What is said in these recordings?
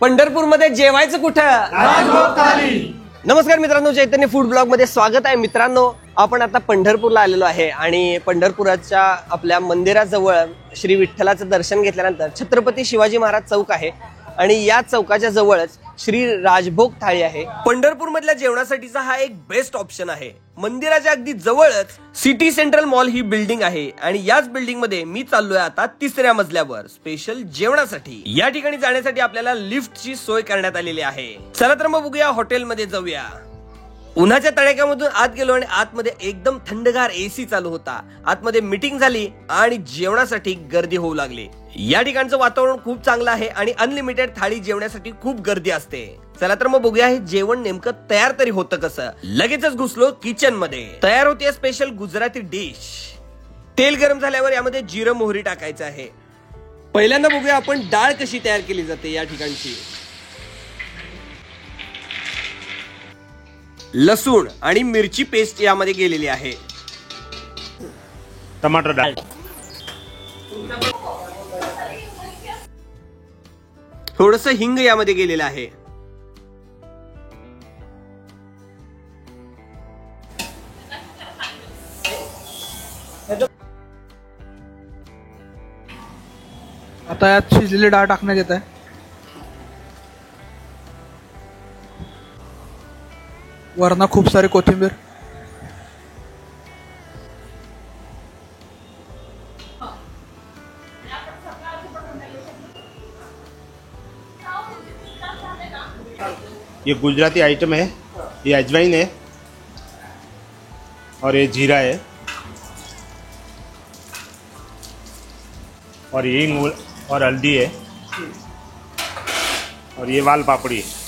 पंढरपूरमध्ये जेवायचं कुठं? राजभोग थाली। नमस्कार मित्रांनो, चैतन्य फूड ब्लॉग मध्ये स्वागत आहे। मित्रांनो, आपण आता पंढरपूरला आलेलो आहे आणि पंढरपुराच्या आपल्या मंदिराजवळ श्री विठ्ठलाचं दर्शन घेतल्यानंतर छत्रपती शिवाजी महाराज चौक आहे आणि या चौकाच्या जवळच श्री राजभोग थाळी आहे। पंढरपूर मधल्या जेवणासाठीचा हा एक बेस्ट ऑप्शन आहे। मंदिराच्या अगदी जवळच सिटी सेंट्रल मॉल ही बिल्डिंग आहे आणि याच बिल्डिंग मध्ये मी चाललोय आता तिसऱ्या मजल्यावर स्पेशल जेवणासाठी। या ठिकाणी जाण्यासाठी आपल्याला लिफ्टची सोय करण्यात आलेली आहे। चला तर मग बघूया, हॉटेलमध्ये जाऊया। उन्हाच्या तडाख्यामधून आत गेलो आणि आतमध्ये एकदम थंडगार एसी चालू होता। आतमध्ये मीटिंग झाली आणि जेवणासाठी गर्दी होऊ लागली। या ठिकाणचं वातावरण खूप चांगलं आहे आणि अनलिमिटेड थाळी जेवण्यासाठी खूप गर्दी असते। चला तर मग बघूया हे जेवण नेमकं तयार तरी होतं कसं। लगेचच घुसलो किचन मध्ये। तयार होते स्पेशल गुजराती डिश। तेल गरम झाल्यावर यामध्ये जिरं मोहरी टाकायचं आहे। पहिल्यांदा बघूया आपण डाळ कशी तयार केली जाते या ठिकाणची। लसूण आणि मिरची पेस्ट यामध्ये गेलेली आहे। टमाटर डाळ, थोडस हिंग यामध्ये गेलेलं आहे। आता यात शिजलेली डाळ टाकण्यात येत आहे। वरना खूप सारी कोथिंबीर, ये गुजराती आइटम है। ये अजवाइन है और ये जीरा है और ये हींग और हल्दी है और ये वाल पापड़ी है।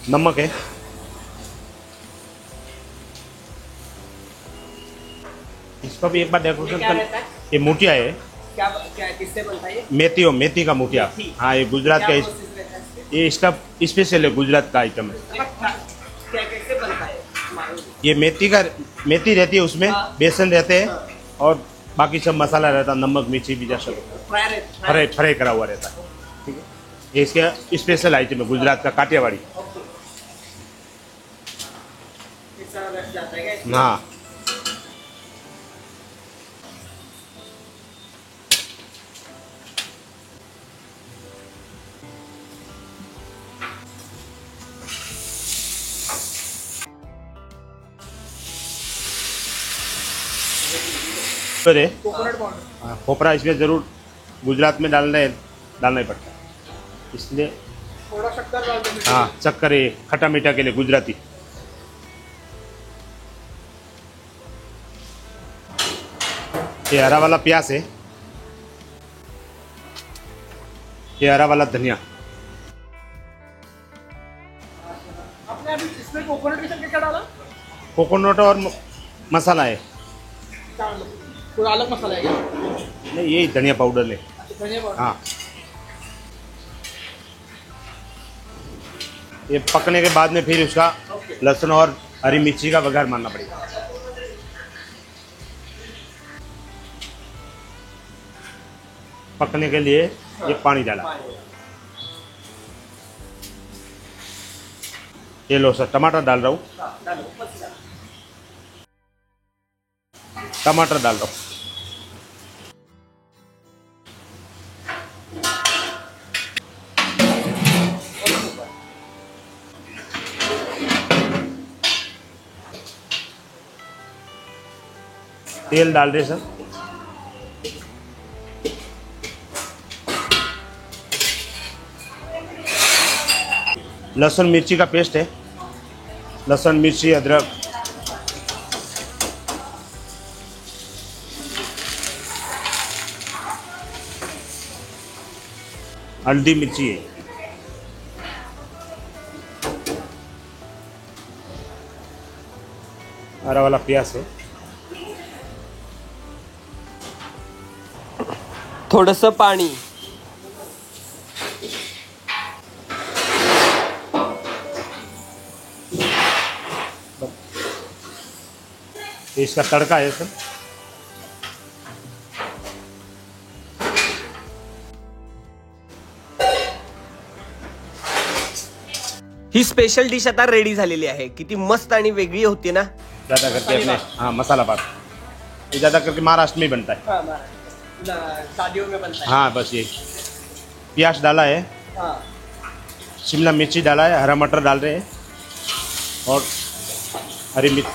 नमक है। इसका भी एक बार डेकोरेशन कर। ये मुठिया है। क्या किससे बनता है? मेथी का मुठिया। हाँ, ये गुजरात का ये इसका स्पेशल है, गुजरात का आइटम है। क्या कैसे बनता है? ये मेथी रहती है, उसमें बेसन रहते हैं और बाकी सब मसाला रहता है, नमक मिर्ची भी जैसा फ्राई करा हुआ रहता है। ठीक है, ये इसका स्पेशल आइटम है गुजरात का, काठियावाड़ी। हाँ, खोपरा इसमें जरूर गुजरात में डालना ही पड़ता है, इसलिए थोड़ा शक्कर डाल देंगे। हाँ, चक्कर है खट्टा मीठा के लिए गुजराती। ये हरा वाला प्याज है। ये हरा वाला धनिया। आपने अभी इसमें कोकोनट के साथ क्या डाला? कोकोनट और मसाला है। क्या मतलब? कोई अलग मसाला है क्या? नहीं, यही धनिया पाउडर है। धनिया पाउडर। हाँ, ये पकने के बाद में फिर उसका लहसुन और हरी मिर्ची का बघार मारना पड़ेगा। पकने के लिए ये पानी डाला। ये लो सर, टमाटर डाल रहा हूँ। टमाटर डाल रहा हूँ। तेल डाल रहे सर। लहसुन मिर्ची का पेस्ट है। लहसुन मिर्ची अदरक, हल्दी मिर्ची है। हरा वाला प्याज है। थोडंसं पाणी। ये इसका तड़का है सर। ही स्पेशल डिश आता रेडी झालेली आहे. किती मस्त आणि वेगळी होती ना. ज्यादा करके अपने हाँ मसाला भात ये ज्यादा करके महाराष्ट्र में बनता है. शादियों में बनता है. हाँ बस ये प्याज डाला है, शिमला मिर्ची डाला है, हरा मटर डाल रहे हैं और हरी मिर्च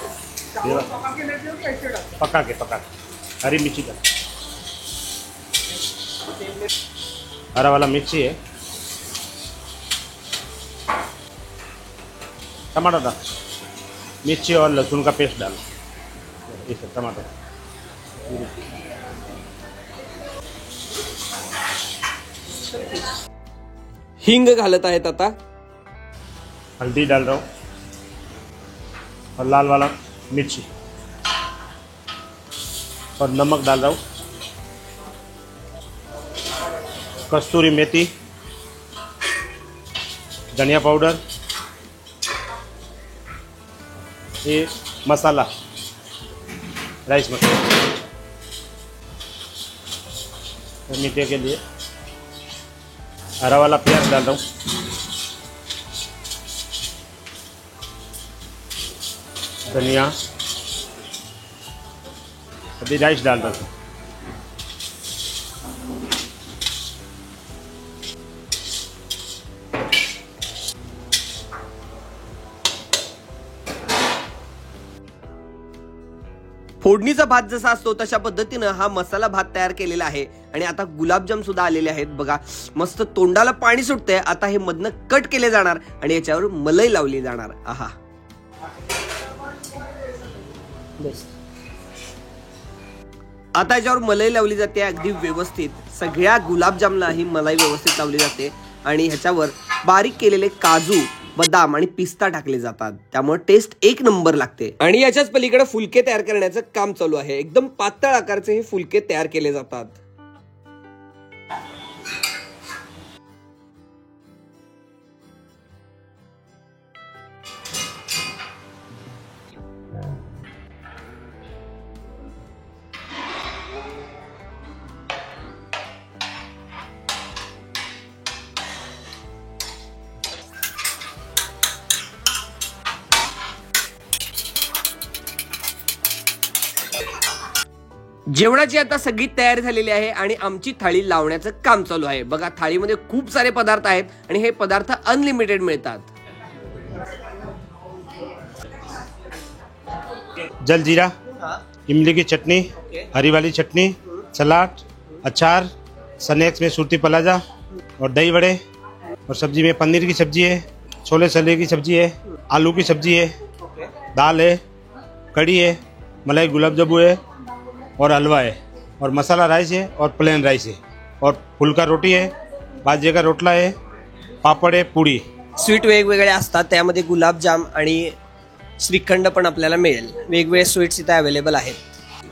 पका के हरी मिर्ची डाल, हरा वाला मिर्ची है, टमाटर डाल, मिर्ची और लहसुन का पेस्ट डाल, ये सब टमाटर, हिंग घालत आहेत आता. हल्दी डाल रहा हूँ और लाल वाला मिर्ची और नमक डाल रहा हूँ, कस्तूरी मेथी, धनिया पाउडर, ये मसाला राइस मसाला तो मीठे के लिए हरा वाला प्याज डाल रहा हूँ, धनिया, अभी राइस डाल रहा हूँ. फोडणीचा भात जसा असतो तशा पद्धतीनं हा मसाला भात तयार केलेला आहे. आणि आता गुलाबजाम सुद्धा आलेले आहेत बघा. मस्त तोंडाला पाणी सुटतंय. आता हे मधनं कट केले जाणार आणि याच्यावर मलाई लावली जाणार. आहा, आता याच्यावर मलाई लावली जाते अगदी व्यवस्थित. सगळ्या गुलाबजामला ही मलाई व्यवस्थित लावली जाते आणि ह्याच्यावर बारीक केलेले काजू, बदाम आणि पिस्ता टाकले जातात. त्यामुळे टेस्ट एक नंबर लागते. आणि याच्याच पलीकडे फुलके तयार करण्याचं काम चालू आहे. एकदम पातळ आकारचे हे फुलके तयार केले जातात. जेवणाची आता सगळी तयारी झालेली आहे आणि आमची थाळी लावण्याचं काम चालू आहे. बघा, थाळीमध्ये खूप सारे पदार्थ आहेत आणि हे पदार्थ अनलिमिटेड मिळतात. जलजीरा, इमली की चटनी, हरी वाली चटनी, सलाद, अचार, स्नैक्स में सूरती पलाजा और दही बड़े, और सब्जी में पनीर की सब्जी है, छोले चने की सब्जी है, आलू की सब्जी है, दाल है, कड़ी है, मलाई गुलाब जामु है और हलवा है, और मसाला राइस है और प्लेन राइस है, और फुलका रोटी है, बाजरे का रोटला है, पापड़ है, पूड़ी. स्वीट वेगवेगळे असतात. त्यामध्ये गुलाबजाम आणि श्रीखंड पण आपल्याला मिळेल. वेगवेगळे स्वीट्स इथे अवेलेबल आहेत.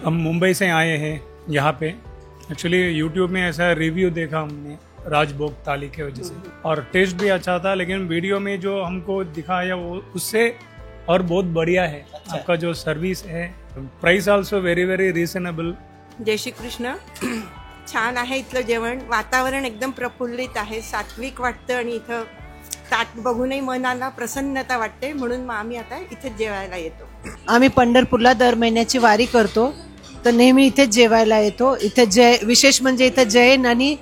हम मुंबई से आए हैं यहाँ पे. एक्चुअली यूट्यूब में ऐसा रिव्यू देखा हमने राजभोग थाली के वजह से, और टेस्ट भी अच्छा था, लेकिन वीडियो में जो हमको दिखाया वो उससे और बहुत बढ़िया है. आपका जो सर्विस है, price also very very reasonable. जय श्री कृष्ण. छान आहे इथलं जेवण. वातावरण एकदम प्रफुल्लित आहे, सात्विक वाटतं आणि इथं ताट बघूनही मनाला प्रसन्नता वाटते. म्हणून मग आम्ही आता इथेच जेवायला येतो. आम्ही पंढरपूरला दर महिन्याची वारी करतो, तर नेहमी इथेच जेवायला येतो. इथे विशेष म्हणजे इथे जैन आणि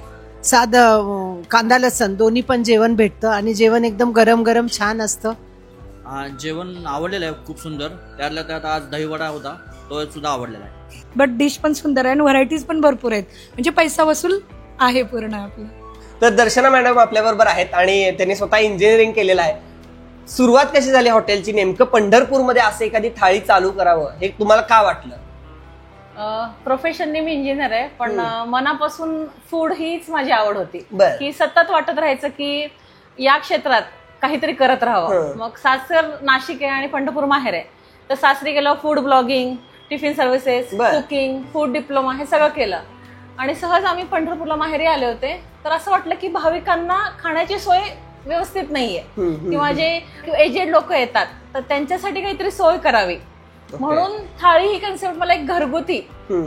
साधं कांदा लसण दोन्ही पण जेवण भेटतं आणि जेवण एकदम गरम गरम छान असतं. जेवण आवडलेलं आहे, खूप सुंदर. त्यातल्या त्यात आज दहीवडा होता, तो सुद्धा आवडलेला आहे. बट डिश पण सुंदर आहे आणि व्हरायटीज पण भरपूर आहेत. म्हणजे पैसा वसूल आहे पूर्ण आपलं. तर दर्शना मॅडम आपल्या बरोबर आहेत आणि त्यांनी स्वतः इंजिनिअरिंग केलेलं आहे. सुरुवात कशी झाली हॉटेलची? नेमकं पंढरपूरमध्ये असं एखादी थाळी चालू करावं हे तुम्हाला का वाटलं? प्रोफेशनने मी इंजिनियर आहे, पण मनापासून फूड हीच माझी आवड होती. बरं. की सतत वाटत राहायचं की या क्षेत्रात काहीतरी करत राहावं. मग सासर नाशिक आहे आणि पंढरपूर माहेर आहे. तर सासरी गेलं food blogging, tiffin services, cooking, food diploma हे सगळं केलं. आणि सहज आम्ही पंढरपूरला माहेरी आले होते. तर असं वाटलं की भाविकांना खाण्याची सोय व्यवस्थित नाहीये, किंवा जे एजेड लोक येतात तर त्यांच्यासाठी काहीतरी सोय करावी. म्हणून थाळी ही कन्सेप्ट मला एक घरगुती,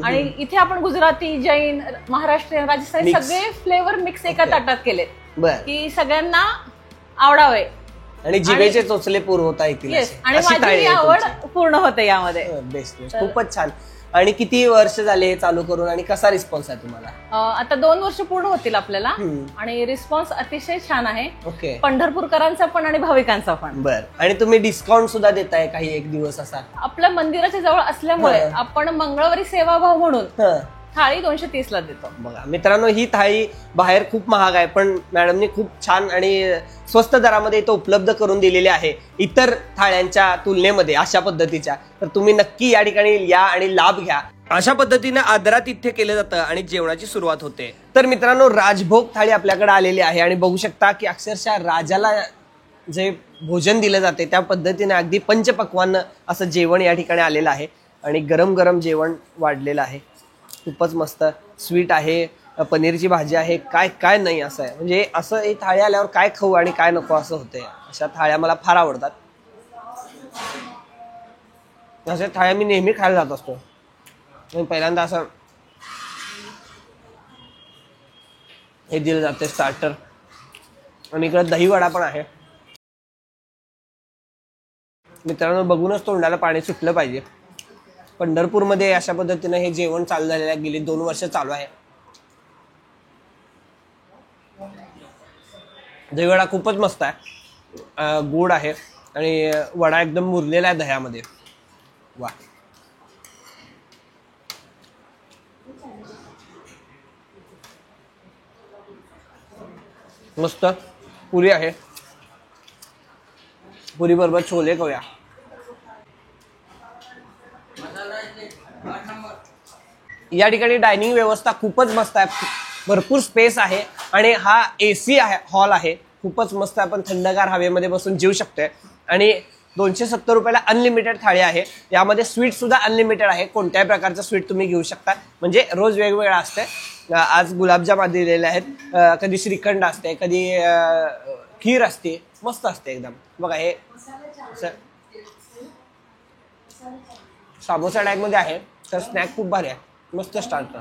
आणि इथे आपण गुजराती, जैन, महाराष्ट्रीयन, राजस्थानी सगळे फ्लेवर मिक्स एका ताटात केले की सगळ्यांना आवडावे आणि जिभेचे चोचले पूर्ण होता येतील येस, असे. आणि अशी माझी थाळी ही आहे आवड तुमची. पूर्ण होते यामध्ये. बेस्ट खूपच छान. आणि किती वर्ष झाले हे चालू करून आणि कसा रिस्पॉन्स आहे तुम्हाला? आता 2 वर्ष पूर्ण होतील आपल्याला हम्म. आणि रिस्पॉन्स अतिशय छान आहे, ओके. पंढरपूरकरांचा पण आणि भाविकांचा पण. बर. आणि तुम्ही डिस्काउंट सुद्धा देताय काही एक दिवस असा? आपल्या मंदिराच्या जवळ असल्यामुळे आपण मंगळवारी सेवाभाव म्हणून हं. थाळी 230 ला देतो. बघा मित्रांनो, ही थाळी बाहेर खूप महाग आहे, पण मॅडमनी खूप छान आणि स्वस्त दरामध्ये इथं उपलब्ध करून दिलेली आहे इतर थाळ्यांच्या तुलनेमध्ये अशा पद्धतीच्या. तर तुम्ही नक्की या ठिकाणी या आणि लाभ घ्या. अशा पद्धतीने आदरातिथ्य केलं जातं आणि जेवणाची सुरुवात होते. तर मित्रांनो, राजभोग थाळी आपल्याकडे आलेली आहे आणि बघू शकता की अक्षरशः राजाला जे भोजन दिलं जाते त्या पद्धतीने अगदी पंचपक्वान्न असं जेवण या ठिकाणी आलेलं आहे आणि गरम गरम जेवण वाढलेलं आहे. खूपच मस्त स्वीट आहे, पनीरची भाजी आहे, काय काय नाही असं आहे. म्हणजे असं ही थाळी आल्यावर काय खाऊ आणि काय नको असं होतंय. अशा थाळ्या मला फार आवडतात. अशा थाळ्या मी नेहमी खायला जात असतो. पहिल्यांदा असं हे दिलं जाते स्टार्टर आणि इकडे दहीवडा पण आहे. मित्रांनो, बघूनच तोंडाला पाणी सुटलं पाहिजे. पंढरपूरमध्ये अशा पद्धतीने हे जेवण चालू झालेलं आहे, गेली 2 वर्ष चालू आहे. दहीवडा खूपच मस्त आहे, गोड आहे आणि वडा एकदम मुरलेला आहे दह्यामध्ये. वा, मस्त. पुरी आहे, पुरी बरोबर छोले खाऊया. या ठिकाणी डायनिंग व्यवस्था खूपच मस्त आहे, भरपूर स्पेस आहे आणि हा AC आहे, हॉल आहे. खूपच मस्त. आपण थंडगार हवेमध्ये बसून जेवू शकतोय आणि 270 रुपयाला अनलिमिटेड थाळी आहे. यामध्ये स्वीट सुद्धा अनलिमिटेड आहे, कोणत्याही प्रकारचं स्वीट तुम्ही घेऊ शकता. म्हणजे रोज वेगवेगळं असते. आज गुलाबजाम दिलेले आहेत, कधी श्रीखंड असते, कधी खीर असते, मस्त असते एकदम. बघा हे समोसा टाईप मध्ये आहे, तर स्नॅक खूप भारी आहे, मस्त स्टार्टर.